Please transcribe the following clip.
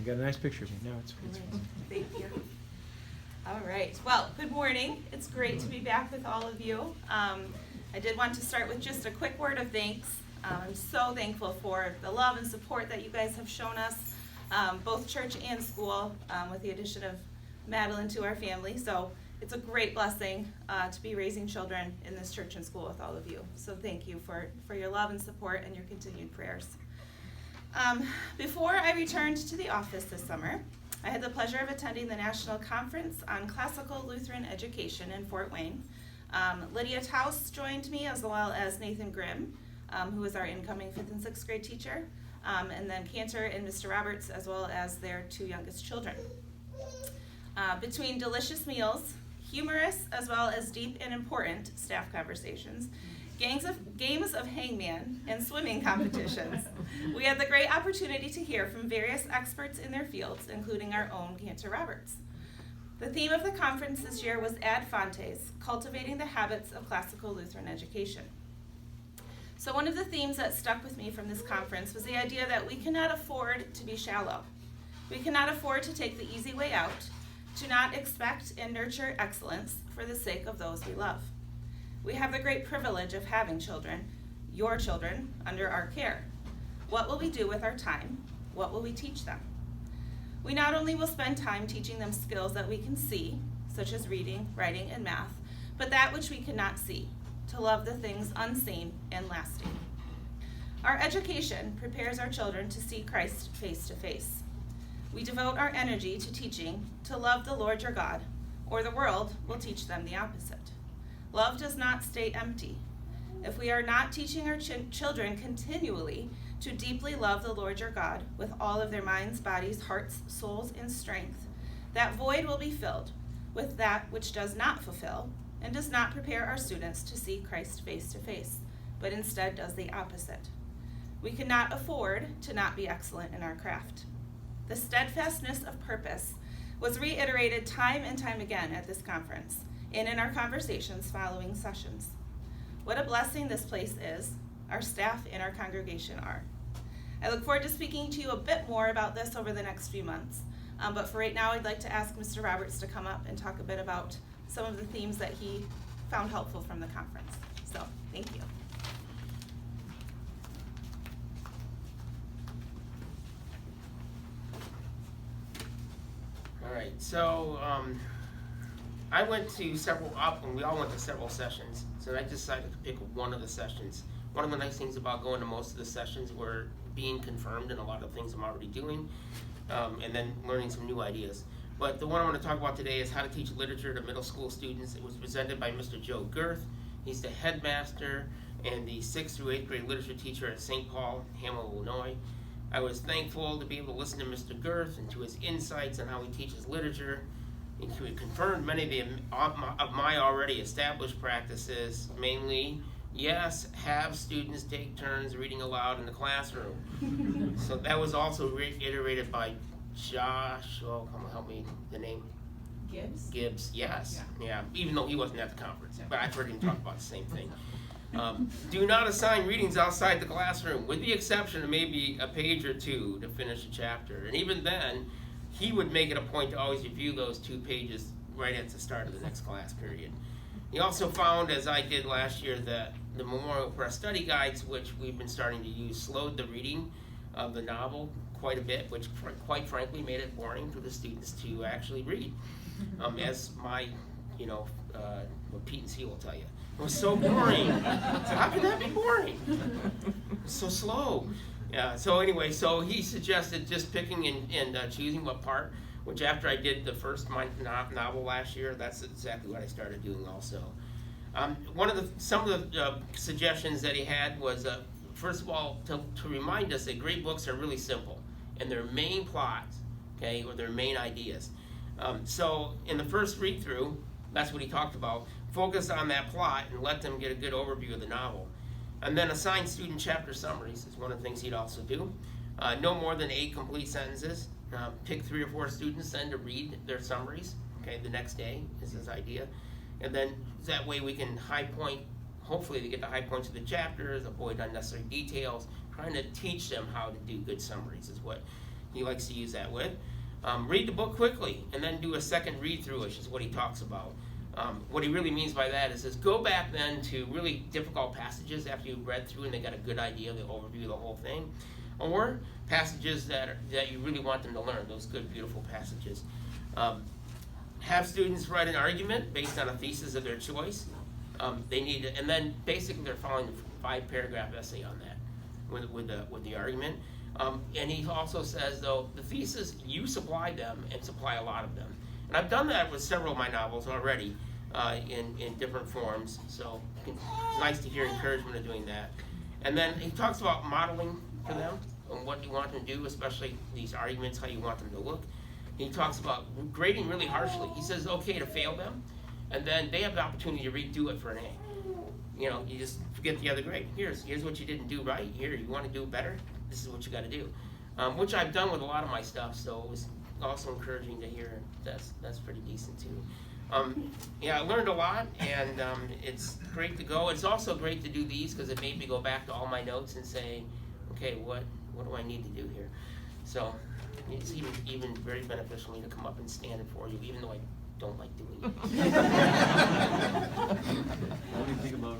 I got a nice picture of you. No, it's fine. Thank you. All right. Well, good morning. It's great to be back with all of you. I did want to start with just a quick word of thanks. I'm so thankful for the love and support that you guys have shown us, both church and school, with the addition of Madeline to our family. So it's a great blessing to be raising children in this church and school with all of you. So thank you for your love and support and your continued prayers. Before I returned to the office this summer, I had the pleasure of attending the National Conference on Classical Lutheran Education in Fort Wayne. Lydia Taus joined me, as well as Nathan Grimm, who is our incoming 5th and 6th grade teacher, and then Cantor and Mr. Roberts, as well as their 2 youngest children. Between delicious meals, humorous as well as deep and important staff conversations, games of hangman, and swimming competitions, we had the great opportunity to hear from various experts in their fields, including our own Cantor Roberts. The theme of the conference this year was Ad Fontes, Cultivating the Habits of Classical Lutheran Education. So one of the themes that stuck with me from this conference was the idea that we cannot afford to be shallow. We cannot afford to take the easy way out, to not expect and nurture excellence for the sake of those we love. We have the great privilege of having children, your children, under our care. What will we do with our time? What will we teach them? We not only will spend time teaching them skills that we can see, such as reading, writing, and math, but that which we cannot see, to love the things unseen and lasting. Our education prepares our children to see Christ face to face. We devote our energy to teaching to love the Lord your God, or the world will teach them the opposite. Love does not stay empty. If we are not teaching our children continually to deeply love the Lord your God with all of their minds, bodies, hearts, souls, and strength, that void will be filled with that which does not fulfill and does not prepare our students to see Christ face to face, but instead does the opposite. We cannot afford to not be excellent in our craft. The steadfastness of purpose was reiterated time and time again at this conference and in our conversations following sessions. What a blessing this place is, our staff and our congregation are. I look forward to speaking to you a bit more about this over the next few months, but for right now I'd like to ask Mr. Roberts to come up and talk a bit about some of the themes that he found helpful from the conference. So, thank you. All right, so I went to we all went to several sessions, so I decided to pick one of the sessions. One of the nice things about going to most of the sessions were being confirmed in a lot of things I'm already doing, and then learning some new ideas. But the one I want to talk about today is how to teach literature to middle school students. It was presented by Mr. Joe Girth. He's the headmaster and the 6th through 8th grade literature teacher at St. Paul, Hamel, Illinois. I was thankful to be able to listen to Mr. Girth and to his insights on how he teaches literature. He confirmed many of my already established practices, mainly, yes, have students take turns reading aloud in the classroom. So that was also reiterated by Josh, come help me, the name? Gibbs, yes. Yeah, even though he wasn't at the conference, but I've heard him talk about the same thing. Do not assign readings outside the classroom, with the exception of maybe a page or 2 to finish a chapter. And even then, he would make it a point to always review those 2 pages right at the start of the next class period. He also found, as I did last year, that the Memorial Press study guides, which we've been starting to use, slowed the reading of the novel quite a bit, which quite frankly made it boring for the students to actually read. As my, what Pete and C will tell you. It was so boring. So how can that be boring? It's so slow. Yeah, so anyway, so he suggested just picking and choosing what part, which after I did the first novel last year, that's exactly what I started doing also. Some of the suggestions that he had was, first of all, to remind us that great books are really simple, and their main plots, okay, or their main ideas. So in the first read-through, that's what he talked about, focus on that plot and let them get a good overview of the novel. And then assign student chapter summaries is one of the things he'd also do. No more than 8 complete sentences. Pick 3 or 4 students then to read their summaries, okay, the next day is his idea. And then that way we can hopefully they get the high points of the chapters, avoid unnecessary details, trying to teach them how to do good summaries is what he likes to use that with. Read the book quickly and then do a second read through, which is what he talks about. What he really means by that is go back then to really difficult passages after you've read through and they got a good idea, the overview of the whole thing, or passages that you really want them to learn, those good, beautiful passages. Have students write an argument based on a thesis of their choice. They need and then basically they're following a 5-paragraph essay on that with the argument. And he also says, though, the thesis, you supply them and supply a lot of them. And I've done that with several of my novels already in different forms, so it's nice to hear encouragement of doing that. And then he talks about modeling for them and what you want them to do, especially these arguments, how you want them to look. He talks about grading really harshly. He says it's okay to fail them, and then they have the opportunity to redo it for an A. You know, you just forget the other grade. Here's what you didn't do right. Here, you want to do better? This is what you got to do. Which I've done with a lot of my stuff, so it was also encouraging to hear. That's pretty decent too. Yeah, I learned a lot, and it's great to go. It's also great to do these because it made me go back to all my notes and say, okay, what do I need to do here? So it's even very beneficial to come up and stand it for you, even though I don't like doing it. What do you think about